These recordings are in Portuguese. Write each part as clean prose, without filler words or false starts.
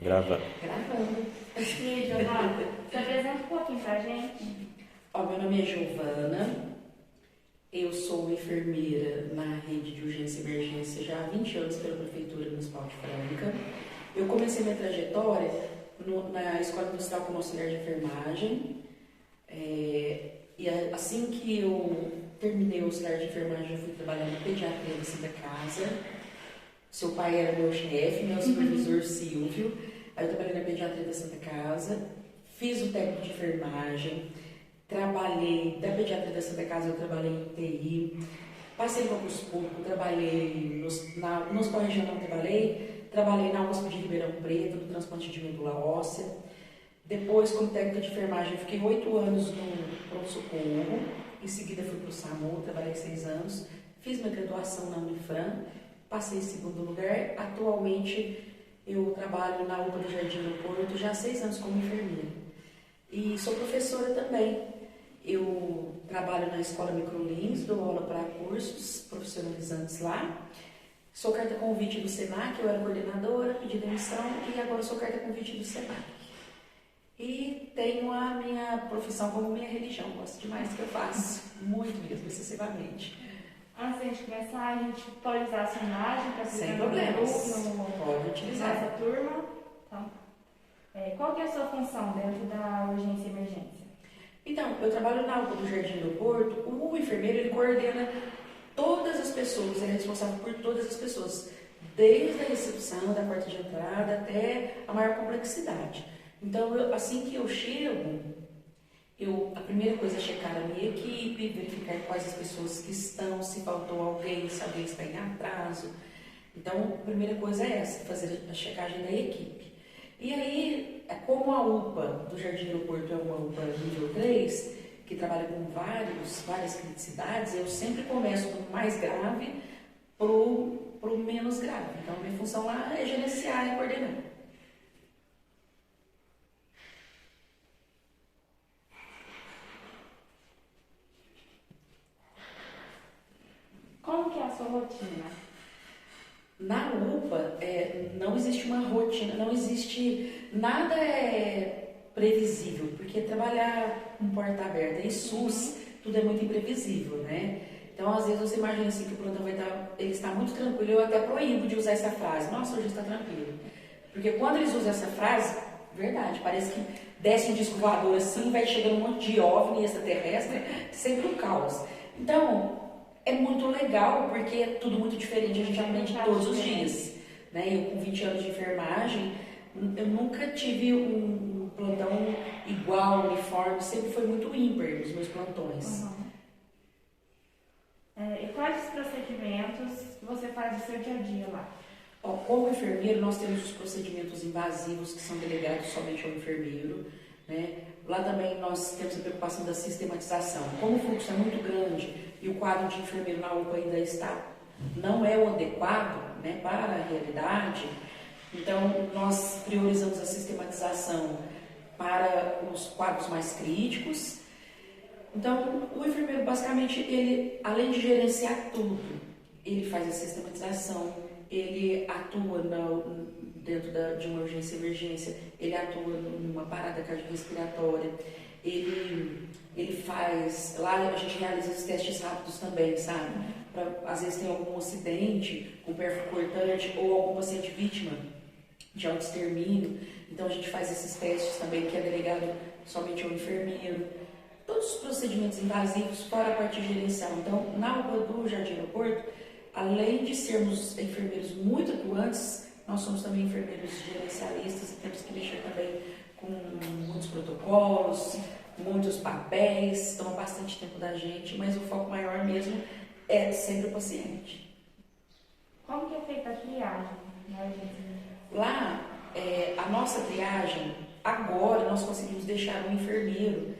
Gravando. Gravando. E, Giovana, se apresenta um pouquinho pra gente. Ó, meu nome é Giovana, eu sou enfermeira na rede de urgência e emergência já há 20 anos pela Prefeitura Municipal de Franca. Eu comecei minha trajetória na Escola Industrial como auxiliar de enfermagem. E assim que eu terminei o auxiliar de enfermagem, eu fui trabalhar na pediatria da Santa Casa. Seu pai era meu chefe, meu supervisor Silvio. Aí eu trabalhei na pediatria da Santa Casa, fiz o técnico de enfermagem, trabalhei da pediatria da Santa Casa, eu trabalhei em UTI, passei no concurso público, trabalhei no Hospital Regional, trabalhei na USP de Ribeirão Preto, no transplante de medula óssea. Depois, como técnica de enfermagem, fiquei 8 anos no pronto-socorro, em seguida fui para o SAMU, trabalhei 6 anos, fiz minha graduação na Unifran, passei em segundo lugar. Atualmente eu trabalho na UPA do Jardim do Porto já há 6 anos como enfermeira. E sou professora também. Eu trabalho na Escola Microlins, dou aula para cursos profissionalizantes lá. Sou carta convite do SENAC, eu era coordenadora, pedi demissão e agora sou carta convite do SENAC. E tenho a minha profissão como minha religião, gosto demais do que eu faço, muito mesmo, excessivamente. Antes de a gente começar, a gente pode usar a sua imagem para Sem problemas, pode utilizar utilizar. essa turma. Então, qual que é a sua função dentro da urgência e emergência? Então, eu trabalho na UPA do Jardim do Porto. O enfermeiro, ele coordena todas as pessoas, ele é responsável por todas as pessoas, desde a recepção, da porta de entrada até a maior complexidade. Então, assim que eu chego, a primeira coisa é checar a minha equipe, verificar quais as pessoas que estão, se faltou alguém, se alguém está em atraso. Então, a primeira coisa é essa, fazer a checagem da equipe. E aí, como a UPA do Jardim Aeroporto é uma UPA nível 3, que trabalha com várias criticidades, eu sempre começo do mais grave pro menos grave. Então, a minha função lá é gerenciar e coordenar. Como que é a sua rotina? Na UPA, não existe uma rotina, não existe nada previsível, porque trabalhar com porta aberta em SUS, tudo é muito imprevisível, né? Então, às vezes, você imagina assim que o plantão ele está muito tranquilo, eu até proíbo de usar essa frase, nossa, hoje está tranquilo. Porque quando eles usam essa frase, verdade, parece que desce um disco voador assim, vai chegando um monte de OVNI extraterrestre, sempre um caos. Então, é muito legal, porque é tudo muito diferente, a gente aprende todos os dias. Né? Eu, com 20 anos de enfermagem, eu nunca tive um plantão igual, uniforme, sempre foi muito ímpar os meus plantões. E quais os procedimentos você faz no seu dia a dia lá? Como enfermeiro, nós temos os procedimentos invasivos que são delegados somente ao enfermeiro. Né? Lá também nós temos a preocupação da sistematização. Como o fluxo é muito grande e o quadro de enfermeiro na UPA ainda não é o adequado, né, para a realidade, então nós priorizamos a sistematização para os quadros mais críticos. Então, o enfermeiro, basicamente, ele, além de gerenciar tudo, ele faz a sistematização, ele atua dentro de uma urgência e emergência, ele atua numa parada cardiorrespiratória, ele faz, lá a gente realiza os testes rápidos também, sabe? Às vezes tem algum acidente com perfil cortante ou algum paciente vítima de autoextermínio, então a gente faz esses testes também, que é delegado somente ao enfermeiro. Todos os procedimentos invasivos fora a parte gerencial. Então, na UPA do Jardim Aeroporto, além de sermos enfermeiros muito atuantes, nós somos também enfermeiros gerencialistas e temos que mexer também com muitos protocolos, muitos papéis, toma bastante tempo da gente, mas o foco maior mesmo é sempre o paciente. Como que é feita a triagem na urgência? Lá, a nossa triagem, agora nós conseguimos deixar um enfermeiro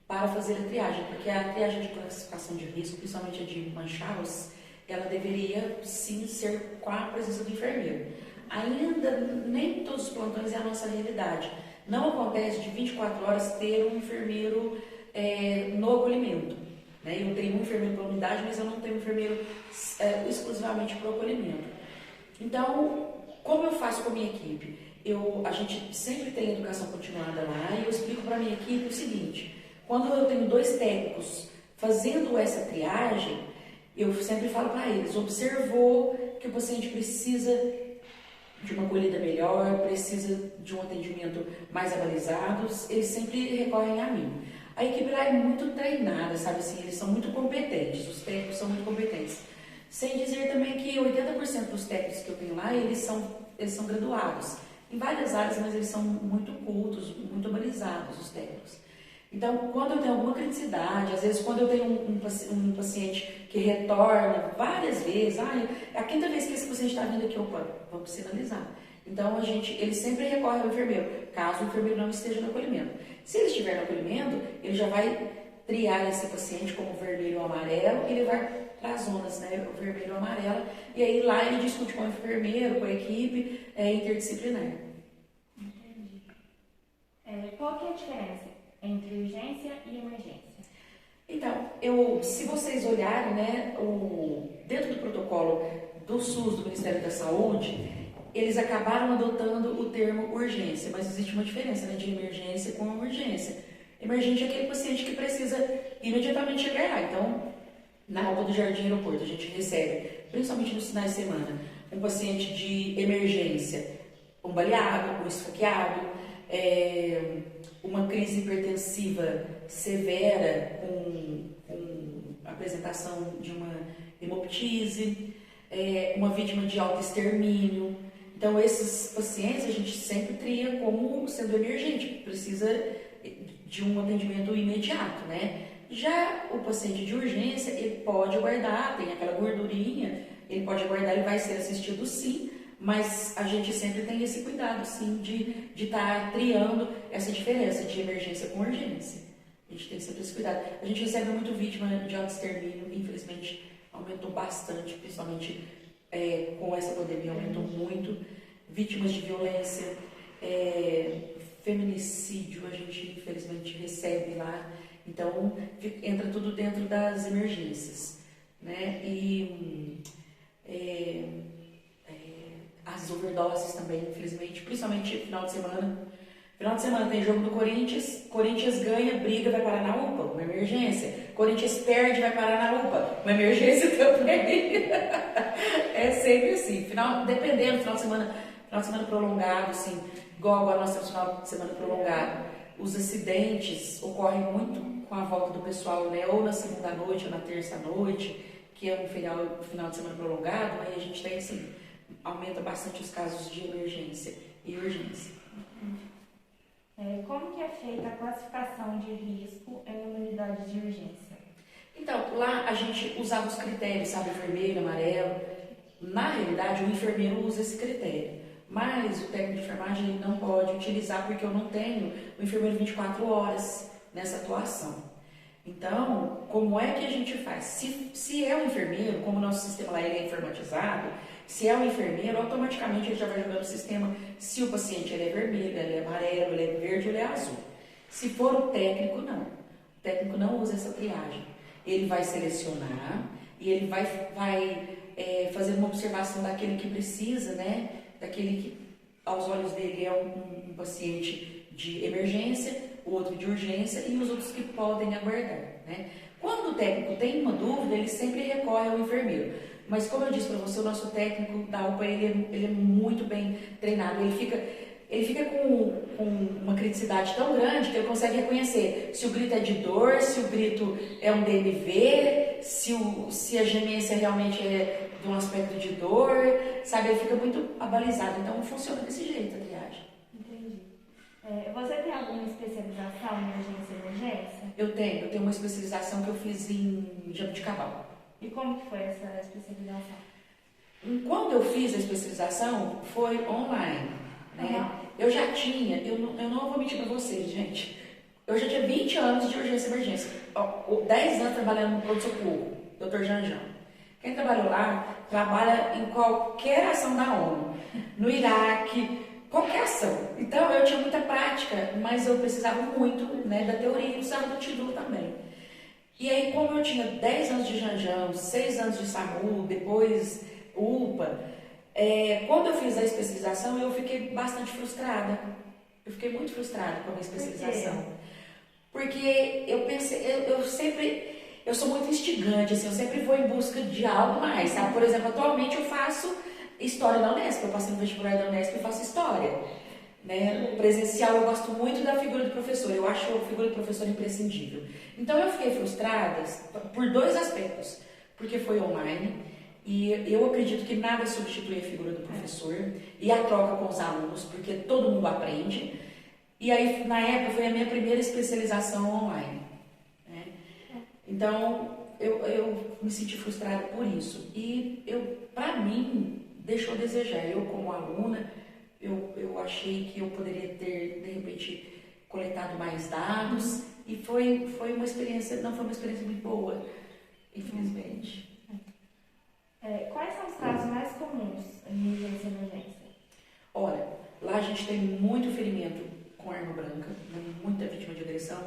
para fazer a triagem, porque a triagem de classificação de risco, principalmente a de Manchaus, ela deveria sim ser com a presença do enfermeiro. Ainda nem todos os plantões é a nossa realidade. Não acontece de 24 horas ter um enfermeiro no acolhimento. Né? Eu tenho um enfermeiro para a unidade, mas eu não tenho um enfermeiro exclusivamente para o acolhimento. Então, como eu faço com a minha equipe? a gente sempre tem educação continuada lá e eu explico para a minha equipe o seguinte: quando eu tenho 2 técnicos fazendo essa triagem, eu sempre falo para eles: observou que o paciente precisa de uma acolhida melhor, precisa de um atendimento mais abalizado, eles sempre recorrem a mim. A equipe lá é muito treinada, sabe assim, eles são muito competentes, os técnicos são muito competentes. Sem dizer também que 80% dos técnicos que eu tenho lá, eles são graduados em várias áreas, mas eles são muito cultos, muito abalizados, os técnicos. Então, quando eu tenho alguma criticidade, às vezes quando eu tenho um paciente que retorna várias vezes, é a 5ª vez que esse paciente está vindo aqui, opa, vamos sinalizar. Então, ele sempre recorre ao enfermeiro, caso o enfermeiro não esteja no acolhimento. Se ele estiver no acolhimento, ele já vai triar esse paciente como vermelho ou amarelo, e ele vai para as zonas, né, o vermelho ou amarelo, e aí lá ele discute com o enfermeiro, com a equipe interdisciplinar. Entendi. Qual que é a diferença entre urgência e emergência? Então, se vocês olharem, né, dentro do protocolo do SUS, do Ministério da Saúde, eles acabaram adotando o termo urgência, mas existe uma diferença, né, de emergência com urgência. Emergente é aquele paciente que precisa imediatamente chegar lá. Então, na Rua do Jardim Aeroporto, a gente recebe, principalmente nos finais de semana, um paciente de emergência, um baleado, um esfaqueado, uma crise hipertensiva severa com apresentação de uma hemoptise, uma vítima de autoextermínio. Então, esses pacientes a gente sempre tria como sendo emergente, precisa de um atendimento imediato, né? Já o paciente de urgência, ele pode aguardar, tem aquela gordurinha, ele pode aguardar, ele vai ser assistido sim, mas a gente sempre tem esse cuidado, sim, de estar triando essa diferença de emergência com urgência. A gente tem sempre esse cuidado. A gente recebe muito vítima de autoextermínio, infelizmente aumentou bastante, principalmente com essa pandemia, aumentou muito. Vítimas de violência, feminicídio, a gente infelizmente recebe lá. Então, entra tudo dentro das emergências, né? E as overdoses também, infelizmente, principalmente no final de semana. Final de semana tem jogo do Corinthians, Corinthians ganha, briga, vai parar na UPA, uma emergência. Corinthians perde, vai parar na UPA, uma emergência também. É sempre assim, dependendo, final de semana prolongado, assim, igual agora nós temos final de semana prolongado. Os acidentes ocorrem muito com a volta do pessoal, né? Ou na segunda noite ou na terça noite, que é um final de semana prolongado, aí a gente tem assim, aumenta bastante os casos de emergência e urgência. Como que é feita a classificação de risco em uma unidade de urgência? Então, lá a gente usava os critérios, sabe, vermelho, amarelo. Na realidade, o enfermeiro usa esse critério, mas o técnico de enfermagem ele não pode utilizar porque eu não tenho o enfermeiro 24 horas nessa atuação. Então, como é que a gente faz? Se é um enfermeiro, como o nosso sistema lá ele é informatizado, se é um enfermeiro, automaticamente ele já vai jogar no sistema se o paciente ele é vermelho, ele é amarelo, ele é verde ou ele é azul. Se for o técnico, não. O técnico não usa essa triagem. Ele vai selecionar e ele vai fazer uma observação daquele que precisa, né? Daquele que, aos olhos dele, é um paciente de emergência, o outro de urgência e os outros que podem aguardar, né? Quando o técnico tem uma dúvida, ele sempre recorre ao enfermeiro. Mas como eu disse para você, o nosso técnico da UPA, ele é muito bem treinado. Ele fica com uma criticidade tão grande que ele consegue reconhecer se o grito é de dor, se o grito é um DMV, se a gemência realmente é de um aspecto de dor, sabe? Ele fica muito abalizado. Então, funciona desse jeito a triagem. Entendi. Você tem alguma especialização em urgência e emergência? Eu tenho uma especialização que eu fiz em Jabuticabal. E como que foi essa especialização? Quando eu fiz a especialização, foi online, né? Eu já tinha, eu não vou mentir para vocês, gente, eu já tinha 20 anos de urgência e emergência, 10 anos trabalhando no pronto-socorro, Dr. Janjão. Quem trabalhou lá, trabalha em qualquer ação da ONU, no Iraque, qualquer ação. Então, eu tinha muita prática, mas eu precisava muito, né, da teoria e precisava do título também. E aí, como eu tinha 10 anos de Janjão, 6 anos de SAMU, depois UPA, Quando eu fiz a especialização, eu fiquei bastante frustrada. Eu fiquei muito frustrada com a minha especialização. Porque eu pensei, eu sou muito instigante, assim, eu sempre vou em busca de algo mais, sabe? Por exemplo, atualmente eu faço História da Unesp, eu passei no vestibular da Unesp e faço História. Né? Presencial, eu gosto muito da figura do professor, eu acho a figura do professor imprescindível. Então eu fiquei frustrada por dois aspectos, porque foi online e eu acredito que nada substitui a figura do professor e a troca com os alunos, porque todo mundo aprende. E aí, na época, foi a minha primeira especialização online. Né? Então, eu me senti frustrada por isso. E, para mim, deixou a desejar. Eu, como aluna, eu achei que eu poderia ter, de repente, coletado mais dados. E foi uma experiência, não foi uma experiência muito boa, infelizmente. Quais são os casos mais comuns em urgência e emergência? Olha, lá a gente tem muito ferimento com arma branca, muita vítima de agressão,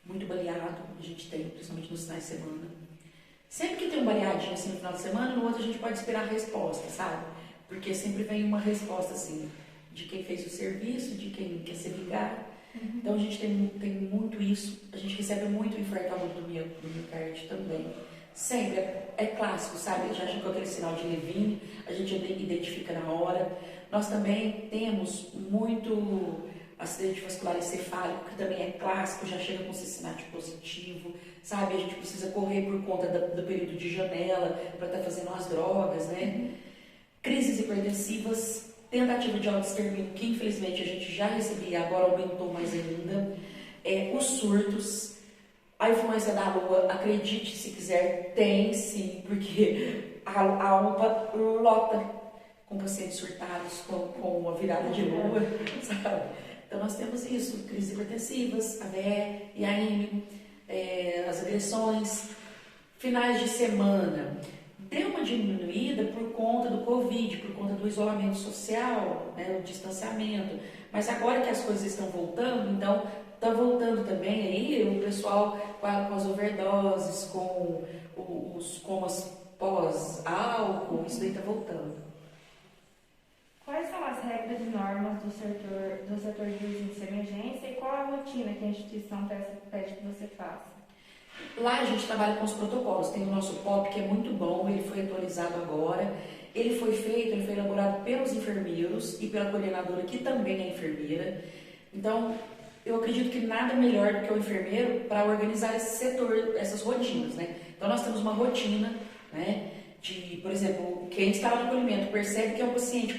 muito baleado, a gente tem, principalmente nos finais de semana. Sempre que tem um baleadinho assim no final de semana, no outro a gente pode esperar a resposta, sabe? Porque sempre vem uma resposta assim, de quem fez o serviço, de quem quer se vingar. Então a gente tem muito isso, a gente recebe muito infarto agudo do miocárdio também. Sempre, é clássico, sabe? Já chegou aquele sinal de Levine, a gente identifica na hora. Nós também temos muito acidente vascular encefálico, que também é clássico, já chega com Cincinnati positivo, sabe? A gente precisa correr por conta do período de janela para estar fazendo as drogas, né? Crises hipertensivas, tentativa de autoextermínio, que infelizmente a gente já recebia, agora aumentou mais ainda. Os surtos, a influência da lua, acredite se quiser, tem sim, porque a UPA lota com pacientes surtados com a virada de lua, sabe? Então nós temos isso, crises hipertensivas, AVE, IAM, as agressões, finais de semana. Deu uma diminuída por conta do Covid, por conta do isolamento social, né, o distanciamento. Mas agora que as coisas estão voltando, então está voltando também aí o pessoal com as overdoses, com os comas pós-álcool, isso daí está voltando. Quais são as regras e normas do setor de urgência e emergência e qual a rotina que a instituição pede que você faça? Lá a gente trabalha com os protocolos, tem o nosso POP que é muito bom, ele foi atualizado agora, ele foi elaborado pelos enfermeiros e pela coordenadora que também é enfermeira. Então, eu acredito que nada melhor do que o enfermeiro para organizar esse setor, essas rotinas, né? Então nós temos uma rotina, né? Por exemplo, quem está no acolhimento percebe que é um paciente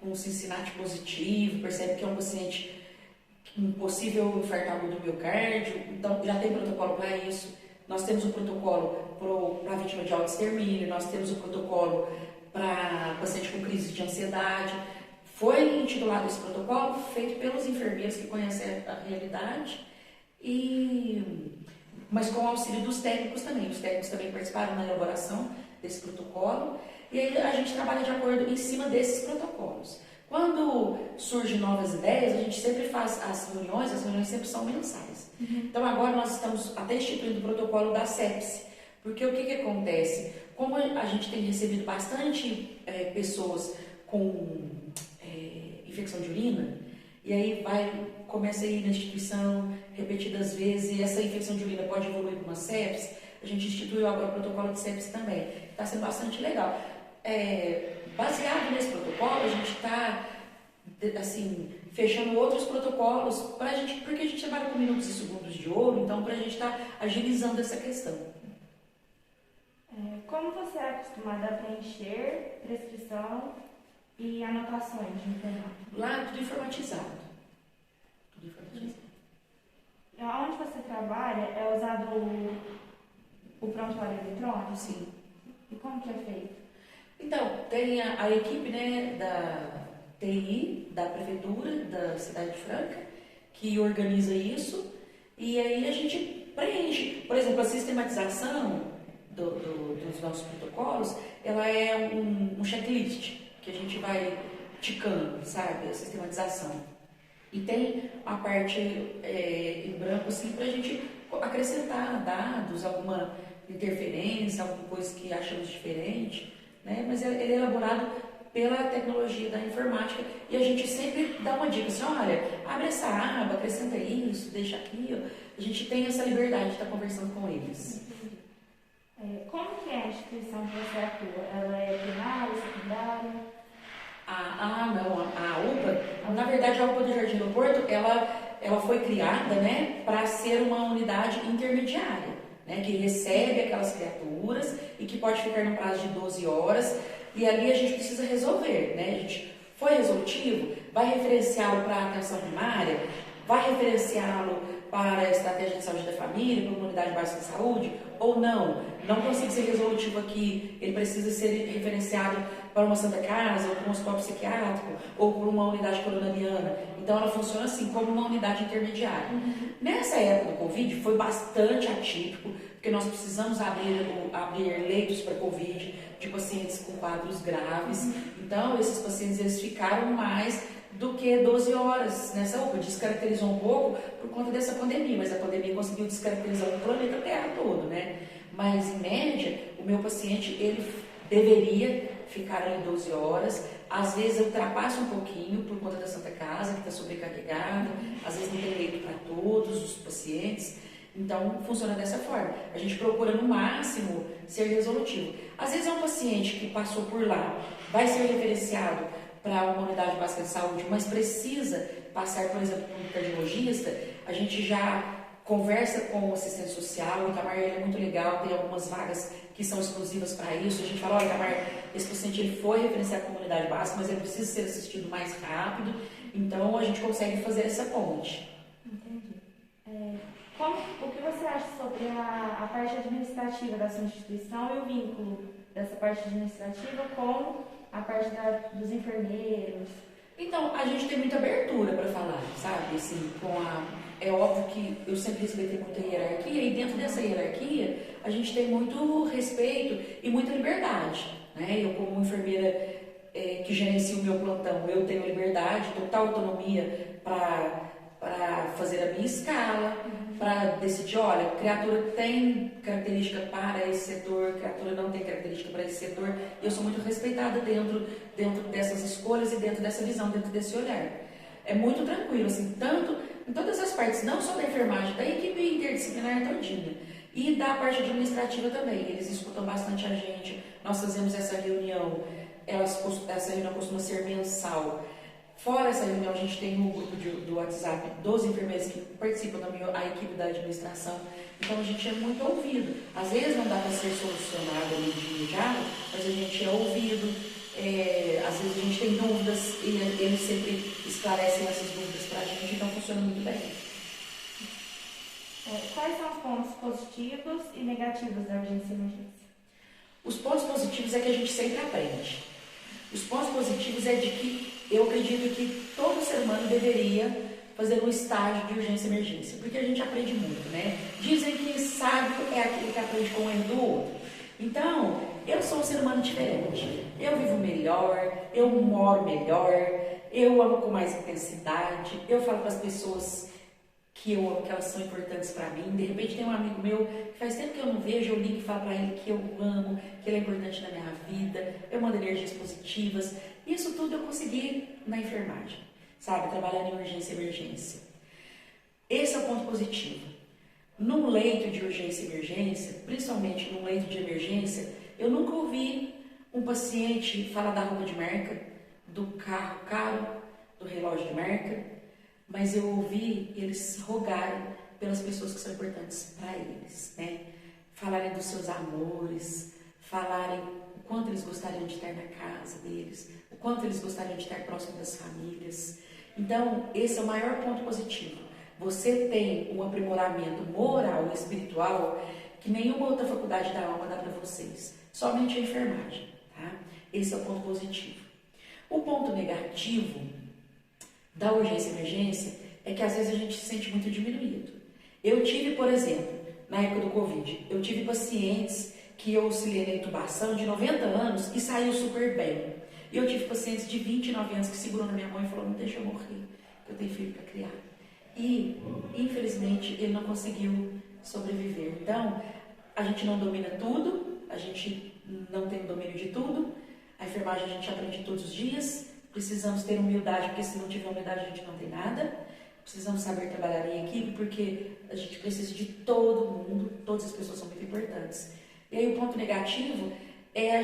com Cincinnati positivo, percebe que é um paciente com possível infarto agudo do miocárdio, então já tem protocolo para isso. Nós temos um protocolo para vítima de autoextermínio, nós temos um protocolo para paciente com crise de ansiedade. Foi intitulado esse protocolo, feito pelos enfermeiros que conhecem a realidade, mas com o auxílio dos técnicos também. Os técnicos também participaram na elaboração desse protocolo, e aí a gente trabalha de acordo em cima desses protocolos. Quando surgem novas ideias, a gente sempre faz as reuniões sempre são mensais. Então agora nós estamos até instituindo o protocolo da sepse, porque o que acontece? Como a gente tem recebido bastante pessoas com infecção de urina, e aí começa a ir na instituição repetidas vezes, e essa infecção de urina pode evoluir para uma sepse, a gente instituiu agora o protocolo de sepse também. Está sendo bastante legal. Baseado nesse protocolo, a gente está assim, fechando outros protocolos porque a gente trabalha com minutos e segundos de ouro, então para a gente estar agilizando essa questão. Como você é acostumada a preencher prescrição e anotações de internato? Lá tudo informatizado. Onde você trabalha é usado o prontuário eletrônico? Sim. E como que é feito? Então, tem a equipe, né, da TI, da Prefeitura, da Cidade de Franca, que organiza isso, e aí a gente preenche. Por exemplo, a sistematização dos nossos protocolos, ela é um checklist, que a gente vai ticando, sabe, a sistematização. E tem a parte em branco, assim, para a gente acrescentar dados, alguma interferência, alguma coisa que achamos diferente, né? Mas ele é elaborado pela tecnologia da informática, e a gente sempre dá uma dica assim, olha, abre essa aba, acrescenta isso, deixa aqui, a gente tem essa liberdade de estar conversando com eles. Como que é a instituição que você atua? Ela é primária, secundária? Não, a UPA, na verdade a UPA do Jardim Aeroporto, ela foi criada, né, para ser uma unidade intermediária, né, que recebe aquelas criaturas e que pode ficar no prazo de 12 horas, e ali a gente precisa resolver, né, a gente foi resolutivo, vai referenciá-lo para a atenção primária, vai referenciá-lo para a estratégia de saúde da família, para uma unidade básica de saúde, ou não consigo ser resolutivo aqui, ele precisa ser referenciado para uma Santa Casa, ou para um hospital psiquiátrico, ou para uma unidade coronariana. Então ela funciona assim, como uma unidade intermediária. Nessa época do Covid foi bastante atípico, porque nós precisamos abrir leitos para Covid de pacientes com quadros graves. Então esses pacientes eles ficaram mais do que 12 horas nessa UPA. Descaracterizou um pouco por conta dessa pandemia, mas a pandemia conseguiu descaracterizar o planeta Terra todo, né? Mas, em média, o meu paciente, ele deveria ficar ali 12 horas. Às vezes ultrapassa um pouquinho por conta da Santa Casa, que está sobrecarregada. Às vezes não tem leito para todos os pacientes. Então, funciona dessa forma. A gente procura, no máximo, ser resolutivo. Às vezes é um paciente que passou por lá, vai ser referenciado para uma unidade básica de saúde, mas precisa passar, por exemplo, por um cardiologista, a gente já conversa com o assistente social, o Itamar é muito legal, tem algumas vagas que são exclusivas para isso, a gente fala, olha, Itamar, esse paciente ele foi referenciado para a unidade básica, mas ele precisa ser assistido mais rápido, então a gente consegue fazer essa ponte. Entendi. O que você acha sobre a parte administrativa da sua instituição e o vínculo dessa parte administrativa com a parte dos enfermeiros? Então, a gente tem muita abertura para falar, sabe? Assim, é óbvio que eu sempre respeitei muita hierarquia e dentro dessa hierarquia a gente tem muito respeito e muita liberdade, né? Eu como enfermeira que gerencio o meu plantão, eu tenho liberdade, total autonomia para fazer a minha escala, para decidir, olha, criatura tem característica para esse setor, criatura não tem característica para esse setor, e eu sou muito respeitada dentro dessas escolhas e dentro dessa visão, dentro desse olhar. É muito tranquilo, assim, tanto em todas as partes, não só da enfermagem, da equipe interdisciplinar todinha, e da parte administrativa também, eles escutam bastante a gente, nós fazemos essa reunião, essa reunião costuma ser mensal. Fora essa reunião, a gente tem um grupo do WhatsApp dos enfermeiros que participam da a equipe da administração. Então, a gente é muito ouvido. Às vezes não dá para ser solucionado ali de imediato, mas a gente é ouvido. Às vezes a gente tem dúvidas e eles sempre esclarecem essas dúvidas para a gente, então funciona muito bem. Quais são os pontos positivos e negativos da urgência e emergência? Os pontos positivos é que a gente sempre aprende. Os pontos positivos é de que eu acredito que todo ser humano deveria fazer um estágio de urgência e emergência, porque a gente aprende muito, né? Dizem que sábio é aquele que aprende com o erro do outro. Então, eu sou um ser humano diferente. Eu vivo melhor, eu moro melhor, eu amo com mais intensidade, eu falo para as pessoas que eu amo, que elas são importantes para mim. De repente tem um amigo meu que faz tempo que eu não vejo, eu ligo e falo para ele que eu amo, que ele é importante na minha vida, eu mando energias positivas. Isso tudo eu consegui na enfermagem, sabe? Trabalhando em urgência e emergência. Esse é o ponto positivo. Num leito de urgência e emergência, principalmente num leito de emergência, eu nunca ouvi um paciente falar da roupa de marca, do carro caro, do relógio de marca, mas eu ouvi eles rogarem pelas pessoas que são importantes para eles, né? Falarem dos seus amores, falarem o quanto eles gostariam de estar na casa deles, o quanto eles gostariam de estar próximo das famílias. Então, esse é o maior ponto positivo. Você tem um aprimoramento moral e espiritual que nenhuma outra faculdade da alma dá para vocês, somente a enfermagem, tá? Esse é o ponto positivo. O ponto negativo da urgência e emergência é que às vezes a gente se sente muito diminuído. Eu tive, por exemplo, na época do Covid, eu tive pacientes que eu auxiliei na intubação de 90 anos e saiu super bem. E eu tive pacientes de 29 anos que segurou na minha mão e falou, não deixa eu morrer, eu tenho filho para criar. E, infelizmente, ele não conseguiu sobreviver. Então, a gente não domina tudo, a gente não tem o domínio de tudo, A enfermagem a gente aprende todos os dias, precisamos ter humildade, porque se não tiver humildade a gente não tem nada. Precisamos saber trabalhar em equipe, porque a gente precisa de todo mundo, todas as pessoas são muito importantes. E aí o ponto negativo é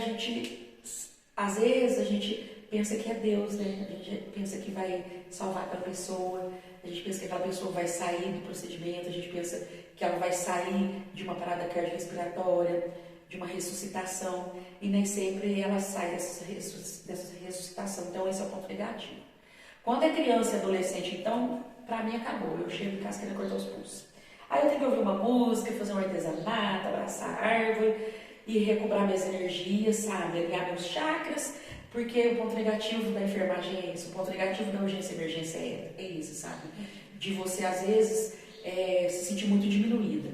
às vezes a gente pensa que é Deus, né? A gente pensa que vai salvar aquela pessoa, a gente pensa que aquela pessoa vai sair do procedimento, a gente pensa que ela vai sair de uma parada cardiorrespiratória, de uma ressuscitação, e nem sempre ela sai dessa ressuscitação. Então esse é o ponto negativo. Quando é criança e adolescente, então, pra mim acabou, eu chego em casa querendo cortar os pulsos. Aí eu tenho que ouvir uma música, fazer um artesanato, abraçar a árvore e recobrar minhas energias, sabe? Alinhar meus chakras, porque o ponto negativo da enfermagem é isso, o ponto negativo da urgência e emergência é isso, sabe? De você, às vezes, se sentir muito diminuída,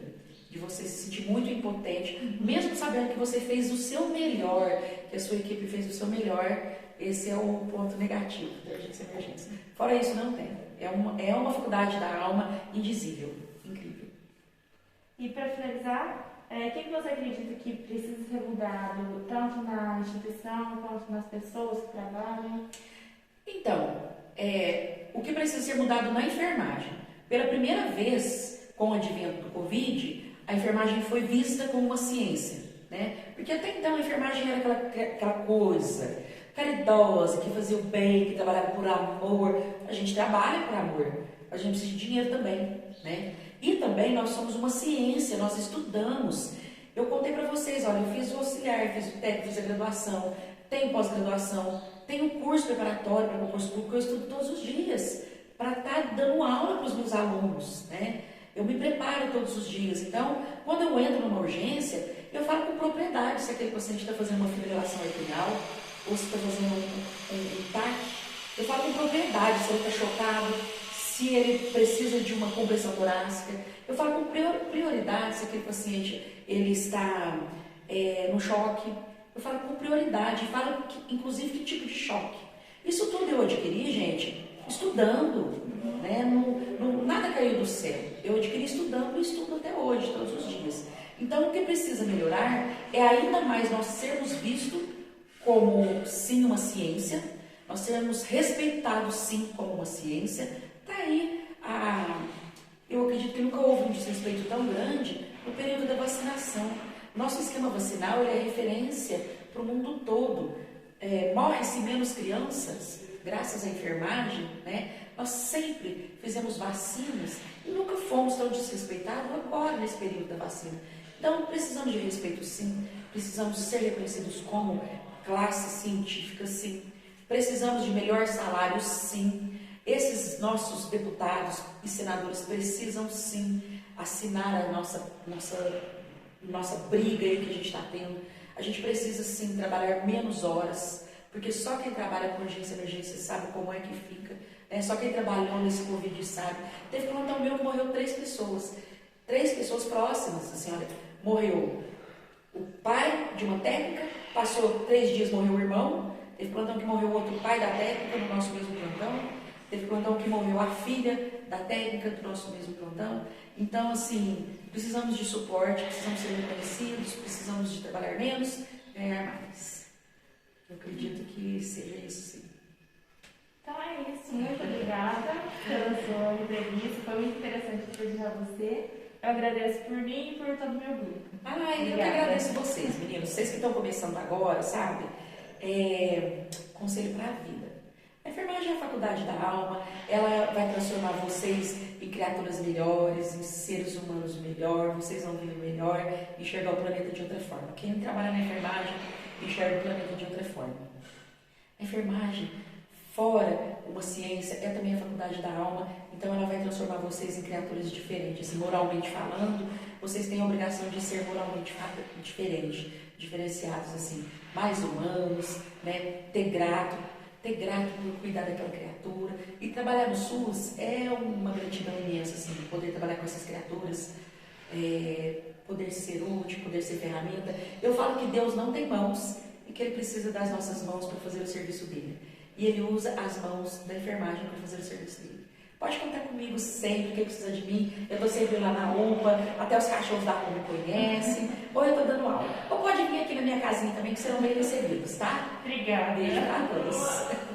de você se sentir muito impotente, mesmo sabendo que você fez o seu melhor, que a sua equipe fez o seu melhor. Esse é o ponto negativo da urgência e emergência. Fora isso, não tem. É uma faculdade da alma indizível, incrível. E para finalizar, o que você acredita que precisa ser mudado, tanto na instituição quanto nas pessoas que trabalham? Então, o que precisa ser mudado na enfermagem? Pela primeira vez, com o advento do Covid, a enfermagem foi vista como uma ciência, né? Porque até então a enfermagem era aquela coisa caridosa, que fazia o bem, que trabalhava por amor. A gente trabalha por amor, a gente precisa de dinheiro também, né? E também nós somos uma ciência, nós estudamos. Eu contei para vocês, olha, eu fiz o auxiliar, fiz o técnico, fiz a graduação, tenho pós-graduação, tenho curso preparatório para concurso público, eu estudo todos os dias para estar dando aula para os meus alunos, né? Eu me preparo todos os dias. Então, quando eu entro numa urgência, eu falo com propriedade se aquele paciente está fazendo uma fibrilação atrial ou se está fazendo um TAC. Eu falo com propriedade se ele está chocado, se ele precisa de uma compressão torácica. Eu falo com prioridade se aquele paciente ele está no choque. Eu falo com prioridade, falo inclusive que tipo de choque. Isso tudo eu adquiri, gente, estudando, né? Nada caiu do céu. Eu adquiri estudando e estudo até hoje, todos os dias. Então, o que precisa melhorar é ainda mais nós sermos vistos como, sim, uma ciência, nós sermos respeitados, sim, como uma ciência. Tá aí, eu acredito que nunca houve um desrespeito tão grande no período da vacinação. Nosso esquema vacinal é referência para o mundo todo. Morre-se menos crianças, graças à enfermagem, né? Nós sempre fizemos vacinas e nunca fomos tão desrespeitados agora nesse período da vacina. Então, precisamos de respeito, sim. Precisamos ser reconhecidos como classe científica, sim. Precisamos de melhor salário, sim. Esses nossos deputados e senadores precisam, sim, assinar a nossa briga aí que a gente está tendo. A gente precisa, sim, trabalhar menos horas, porque só quem trabalha com urgência e emergência sabe como é que fica. Só quem trabalhou nesse Covid sabe. Teve plantão meu que morreu 3 pessoas. 3 pessoas próximas, assim, olha, morreu o pai de uma técnica, passou 3 dias, morreu o irmão. Teve plantão que morreu outro pai da técnica no nosso mesmo plantão. Teve plantão que morreu a filha da técnica do nosso mesmo plantão. Então, assim, precisamos de suporte, precisamos ser reconhecidos, precisamos de trabalhar menos, ganhar mais. Eu acredito que seja isso, sim. Então é isso. Muito obrigada pela sua entrevista. Foi muito interessante entrevistar você. Eu agradeço por mim e por todo o meu grupo. Eu que agradeço vocês, meninos. Vocês que estão começando agora, sabe? Conselho para a vida. A enfermagem é a faculdade da alma. Ela vai transformar vocês em criaturas melhores, em seres humanos melhor. Vocês vão viver melhor, enxergar o planeta de outra forma. Quem trabalha na enfermagem enxerga o planeta de outra forma. A enfermagem, fora uma ciência, é também a faculdade da alma. Então ela vai transformar vocês em criaturas diferentes. Moralmente falando, vocês têm a obrigação de ser moralmente diferentes, diferenciados, assim, mais humanos, né? Ter grato por cuidar daquela criatura. E trabalhar no SUS é uma gratidão imensa, assim, poder trabalhar com essas criaturas, poder ser útil, poder ser ferramenta. Eu falo que Deus não tem mãos e que Ele precisa das nossas mãos para fazer o serviço dele. E Ele usa as mãos da enfermagem para fazer o serviço dele. Pode contar comigo sempre, quem precisa de mim. Eu estou sempre lá na UPA, até os cachorros da rua me conhecem, ou eu estou dando aula. Ou pode vir aqui aqui na minha casinha também, que serão bem recebidos, tá? Obrigada. Beijo pra todos.